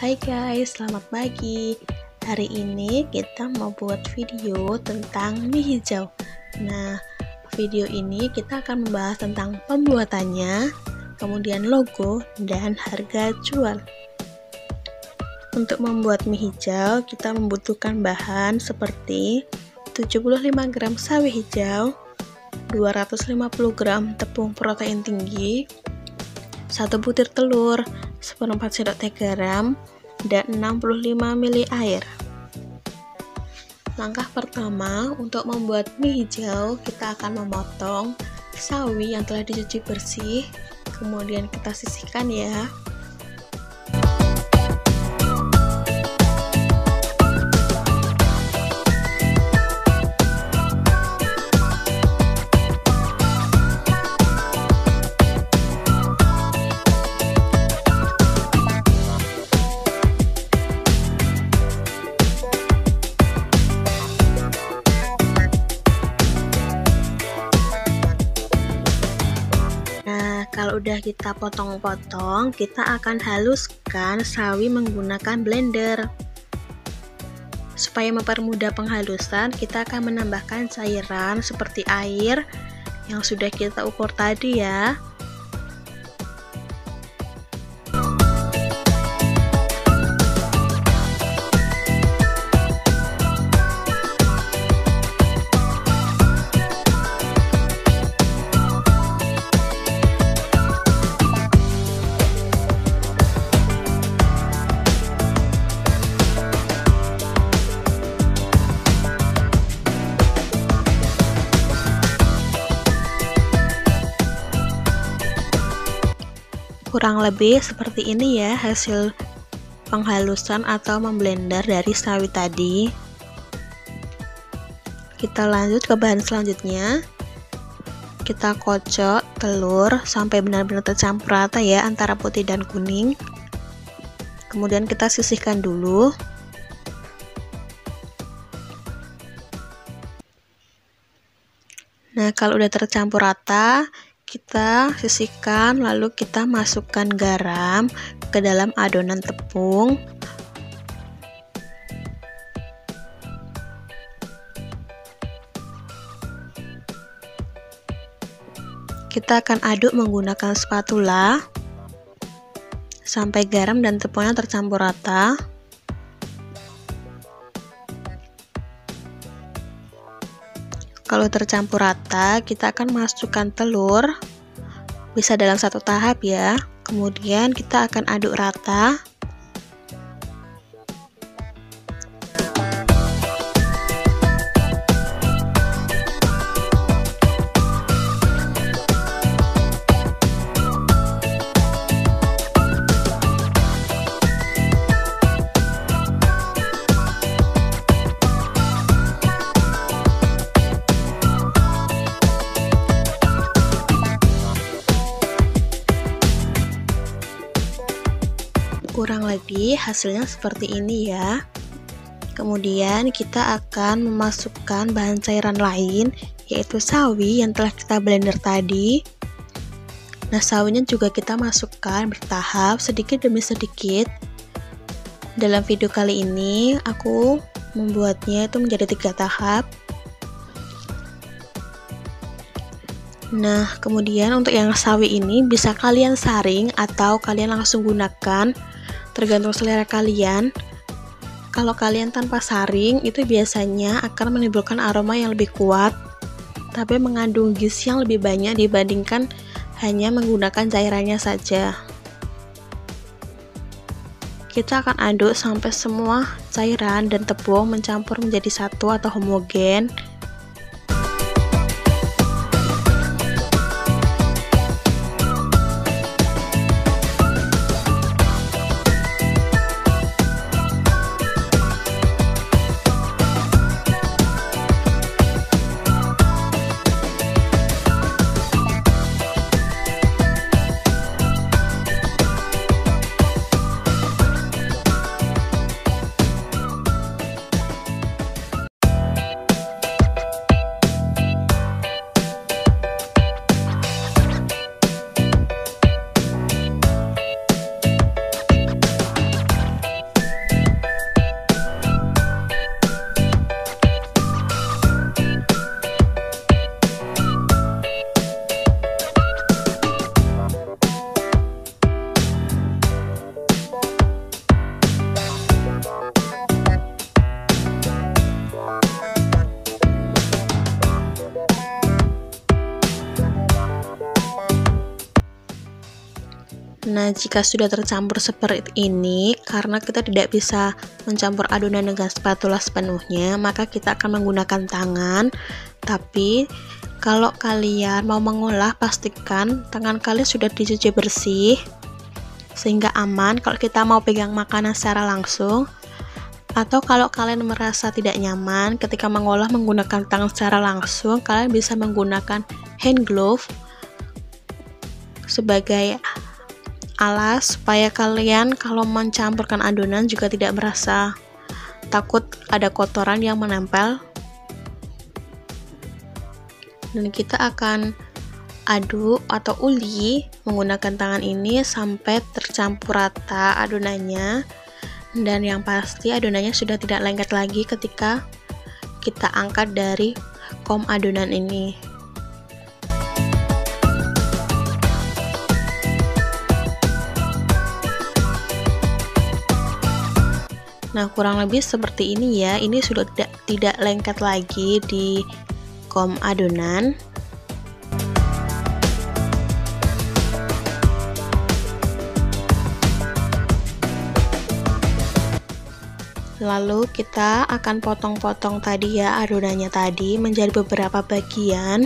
Hai guys, selamat pagi. Hari ini kita mau buat video tentang mie hijau. Nah, video ini kita akan membahas tentang pembuatannya, kemudian logo, dan harga jual. Untuk membuat mie hijau, kita membutuhkan bahan seperti 75 gram sawi hijau, 250 gram tepung protein tinggi, 1 butir telur, 1/4 sendok teh garam, dan 65 ml air. Langkah pertama, untuk membuat mie hijau, kita akan memotong sawi yang telah dicuci bersih, kemudian kita sisihkan ya. Kalau udah kita potong-potong, kita akan haluskan sawi menggunakan blender. Supaya mempermudah penghalusan, kita akan menambahkan cairan seperti air yang sudah kita ukur tadi ya. Kurang lebih seperti ini ya hasil penghalusan atau memblender dari sawi tadi. Kita lanjut ke bahan selanjutnya. Kita kocok telur sampai benar-benar tercampur rata ya antara putih dan kuning. Kemudian kita sisihkan dulu. Nah, kalau udah tercampur rata, kita sisihkan, lalu kita masukkan garam ke dalam adonan tepung. Kita akan aduk menggunakan spatula sampai garam dan tepungnya tercampur rata. Kalau tercampur rata, kita akan masukkan telur, bisa dalam satu tahap ya. Kemudian kita akan aduk rata. Kurang lebih hasilnya seperti ini ya. Kemudian kita akan memasukkan bahan cairan lain, yaitu sawi yang telah kita blender tadi. Nah, sawinya juga kita masukkan bertahap sedikit demi sedikit. Dalam video kali ini aku membuatnya itu menjadi 3 tahap. Nah, kemudian untuk yang sawi ini bisa kalian saring atau kalian langsung gunakan, tergantung selera kalian. Kalau kalian tanpa saring, itu biasanya akan menimbulkan aroma yang lebih kuat, tapi mengandung gizi yang lebih banyak dibandingkan hanya menggunakan cairannya saja. Kita akan aduk sampai semua cairan dan tepung mencampur menjadi satu atau homogen. Nah, jika sudah tercampur seperti ini, karena kita tidak bisa mencampur adonan dengan spatula sepenuhnya, maka kita akan menggunakan tangan. Tapi, kalau kalian mau mengolah, pastikan tangan kalian sudah dicuci bersih, sehingga aman kalau kita mau pegang makanan secara langsung. Atau kalau kalian merasa tidak nyaman ketika mengolah menggunakan tangan secara langsung, kalian bisa menggunakan hand glove sebagai alas supaya kalian kalau mencampurkan adonan juga tidak merasa takut ada kotoran yang menempel. Dan kita akan aduk atau uli menggunakan tangan ini sampai tercampur rata adonannya, dan yang pasti adonannya sudah tidak lengket lagi ketika kita angkat dari kom adonan ini. Nah, kurang lebih seperti ini ya. Ini sudah tidak lengket lagi di kom adonan. Lalu kita akan potong-potong tadi ya adonannya tadi menjadi beberapa bagian.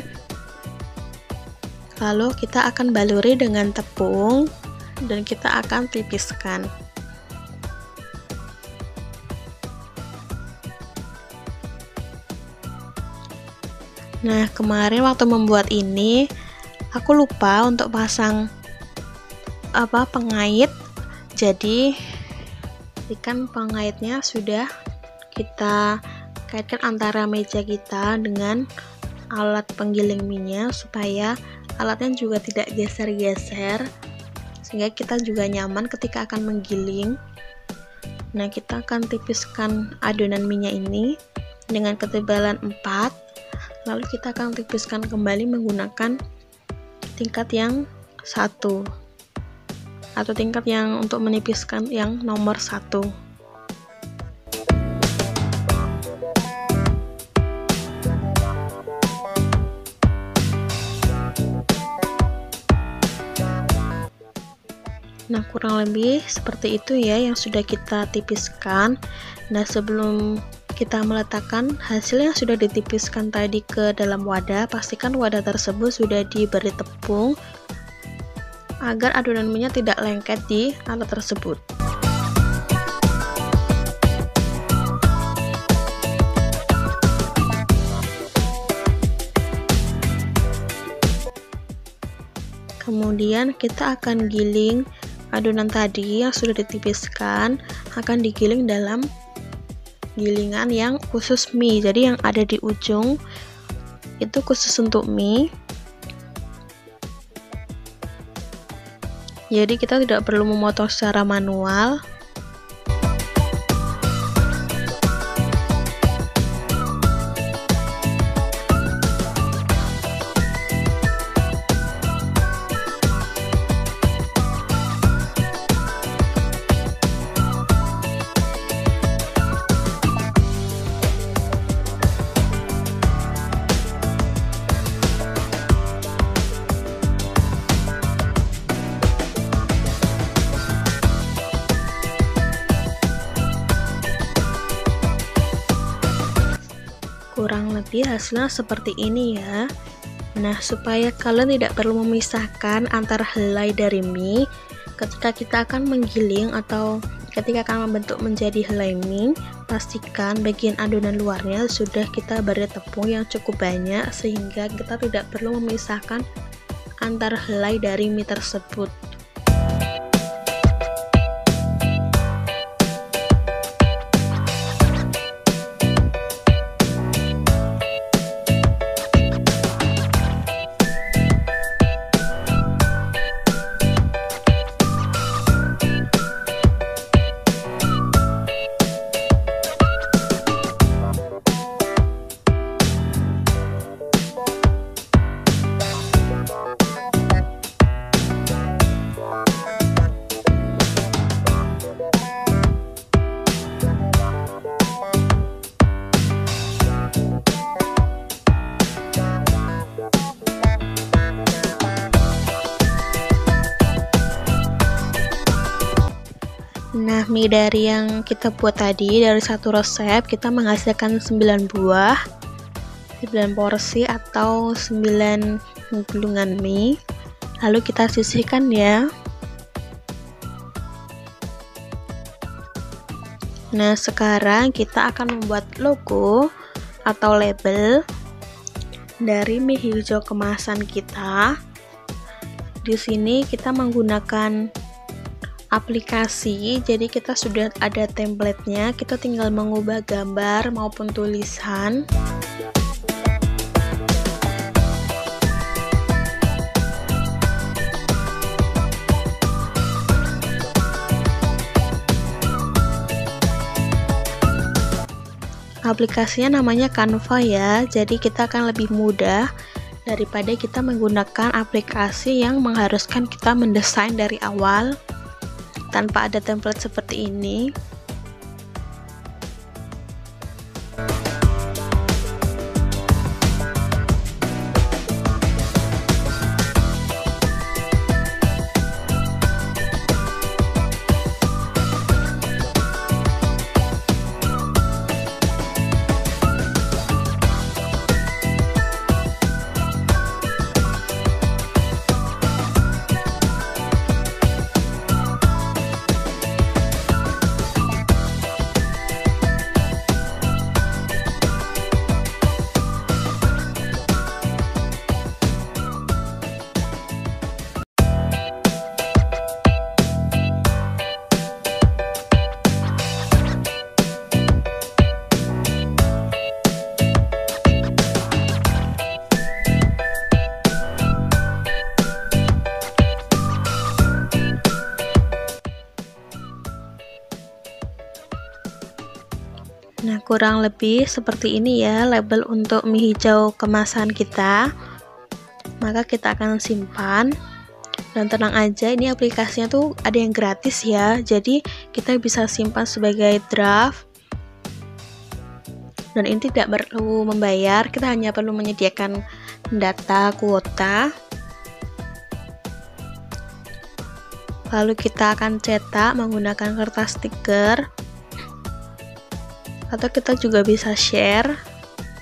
Lalu kita akan baluri dengan tepung dan kita akan tipiskan. Nah, kemarin waktu membuat ini aku lupa untuk pasang pengait. Jadi ikan pengaitnya sudah kita kaitkan antara meja kita dengan alat penggiling mie-nya supaya alatnya juga tidak geser-geser, sehingga kita juga nyaman ketika akan menggiling. Nah, kita akan tipiskan adonan mie-nya ini dengan ketebalan 4. Lalu kita akan tipiskan kembali menggunakan tingkat yang 1 atau tingkat yang untuk menipiskan yang nomor 1. Nah, kurang lebih seperti itu ya yang sudah kita tipiskan. Nah, sebelum kita meletakkan hasil yang sudah ditipiskan tadi ke dalam wadah, pastikan wadah tersebut sudah diberi tepung agar adonan mie-nya tidak lengket di alat tersebut. Kemudian kita akan giling adonan tadi yang sudah ditipiskan, akan digiling dalam gilingan yang khusus mie. Jadi yang ada di ujung itu khusus untuk mie. Jadi kita tidak perlu memotong secara manual. Kurang lebih hasilnya seperti ini ya. Nah, supaya kalian tidak perlu memisahkan antara helai dari mie ketika kita akan menggiling atau ketika akan membentuk menjadi helai mie, pastikan bagian adonan luarnya sudah kita beri tepung yang cukup banyak sehingga kita tidak perlu memisahkan antara helai dari mie tersebut. Nah, mie dari yang kita buat tadi, dari satu resep kita menghasilkan 9 buah, 9 porsi atau 9 gulungan mie. Lalu kita sisihkan ya. Nah, sekarang kita akan membuat logo atau label dari mie hijau kemasan kita. Di sini kita menggunakan aplikasi, jadi kita sudah ada template-nya, kita tinggal mengubah gambar maupun tulisan. Aplikasinya namanya Canva ya, jadi kita akan lebih mudah daripada kita menggunakan aplikasi yang mengharuskan kita mendesain dari awal tanpa ada template seperti ini. Nah, kurang lebih seperti ini ya label untuk mie hijau kemasan kita. Maka kita akan simpan. Dan tenang aja, ini aplikasinya tuh ada yang gratis ya. Jadi kita bisa simpan sebagai draft. Dan ini tidak perlu membayar, kita hanya perlu menyediakan data kuota. Lalu kita akan cetak menggunakan kertas stiker. Atau kita juga bisa share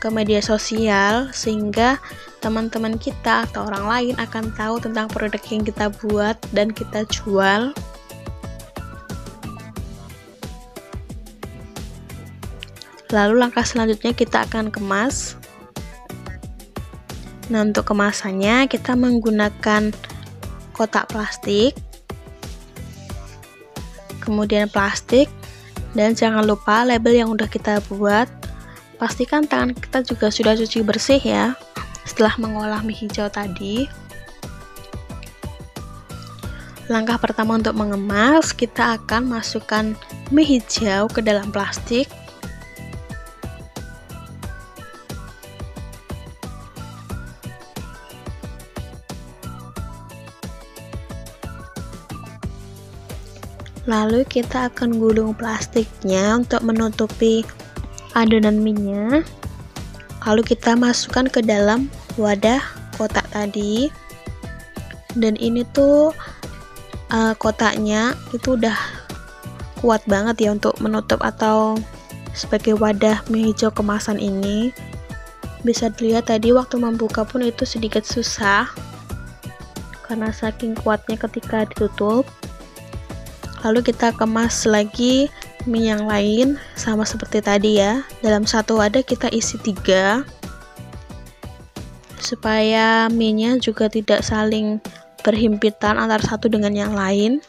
ke media sosial sehingga teman-teman kita atau orang lain akan tahu tentang produk yang kita buat dan kita jual. Lalu langkah selanjutnya kita akan kemas. Nah, untuk kemasannya kita menggunakan kotak plastik, kemudian plastik. Dan jangan lupa label yang udah kita buat, pastikan tangan kita juga sudah cuci bersih ya setelah mengolah mie hijau tadi. Langkah pertama untuk mengemas, kita akan masukkan mie hijau ke dalam plastik. Lalu kita akan gulung plastiknya untuk menutupi adonan mie-nya. Lalu kita masukkan ke dalam wadah kotak tadi. Dan ini tuh kotaknya itu udah kuat banget ya untuk menutup atau sebagai wadah mie hijau kemasan ini. Bisa dilihat tadi waktu membuka pun itu sedikit susah karena saking kuatnya ketika ditutup. Lalu kita kemas lagi mie yang lain sama seperti tadi ya. Dalam satu wadah kita isi 3 supaya mie-nya juga tidak saling berhimpitan antara satu dengan yang lain.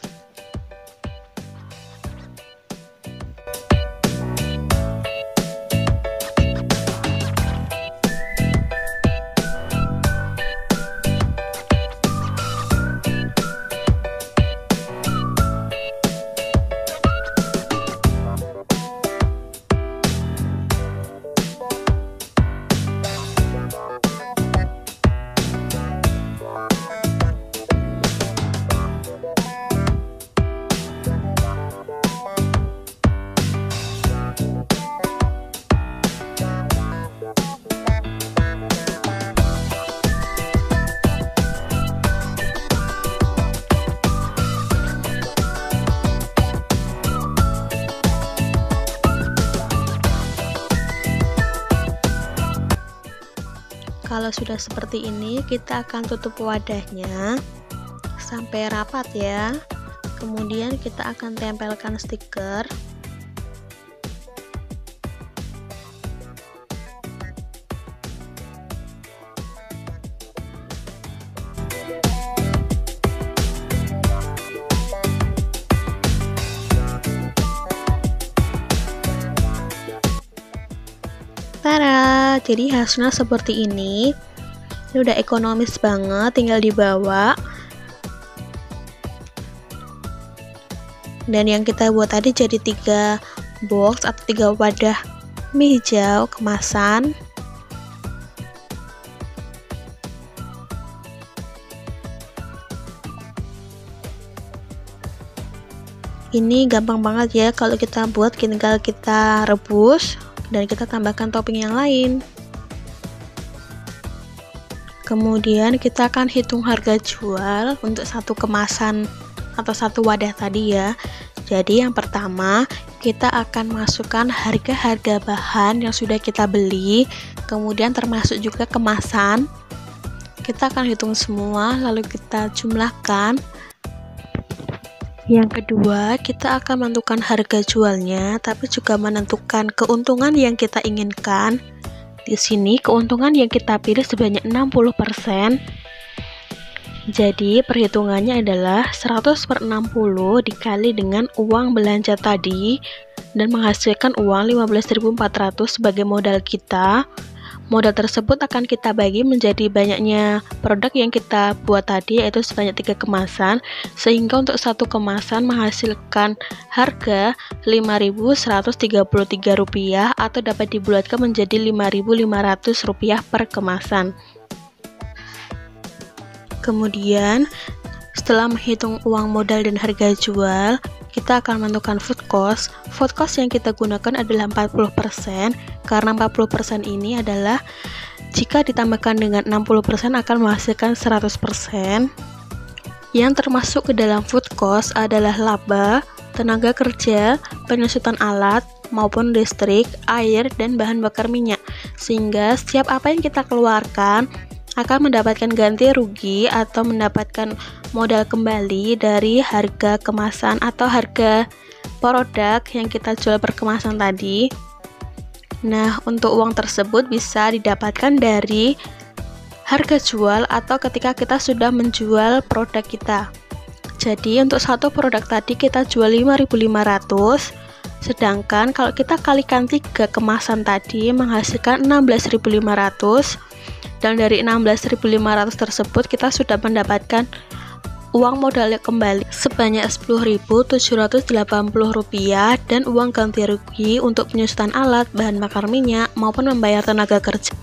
kalau sudah seperti ini, kita akan tutup wadahnya sampai rapat ya. Kemudian kita akan tempelkan stiker. Tara, jadi hasilnya seperti ini. Ini udah ekonomis banget, tinggal dibawa. Dan yang kita buat tadi jadi 3 box atau 3 wadah mie hijau kemasan. Ini gampang banget ya kalau kita buat, tinggal kita rebus dan kita tambahkan topping yang lain. Kemudian kita akan hitung harga jual untuk satu kemasan atau satu wadah tadi ya. Jadi yang pertama kita akan masukkan harga-harga bahan yang sudah kita beli, kemudian termasuk juga kemasan. Kita akan hitung semua lalu kita jumlahkan. Yang kedua, kita akan menentukan harga jualnya, tapi juga menentukan keuntungan yang kita inginkan. Di sini keuntungan yang kita pilih sebanyak 60%. Jadi perhitungannya adalah 100/60 dikali dengan uang belanja tadi dan menghasilkan uang 15.400 sebagai modal kita. Modal tersebut akan kita bagi menjadi banyaknya produk yang kita buat tadi, yaitu sebanyak 3 kemasan, sehingga untuk satu kemasan menghasilkan harga Rp5.133 atau dapat dibulatkan menjadi Rp5.500 per kemasan. Kemudian setelah menghitung uang modal dan harga jual, kita akan menentukan food cost. Food cost yang kita gunakan adalah 40%, karena 40% ini adalah jika ditambahkan dengan 60% akan menghasilkan 100%. Yang termasuk ke dalam food cost adalah laba, tenaga kerja, penyusutan alat, maupun listrik, air, dan bahan bakar minyak. Sehingga setiap apa yang kita keluarkan akan mendapatkan ganti rugi atau mendapatkan modal kembali dari harga kemasan atau harga produk yang kita jual per kemasan tadi. Nah, untuk uang tersebut bisa didapatkan dari harga jual atau ketika kita sudah menjual produk kita. Jadi untuk satu produk tadi kita jual 5.500, sedangkan kalau kita kalikan 3 kemasan tadi menghasilkan 16.500. Dan dari 16.500 tersebut kita sudah mendapatkan uang modalnya kembali sebanyak Rp10.780 dan uang ganti rugi untuk penyusutan alat, bahan bakar minyak, maupun membayar tenaga kerja.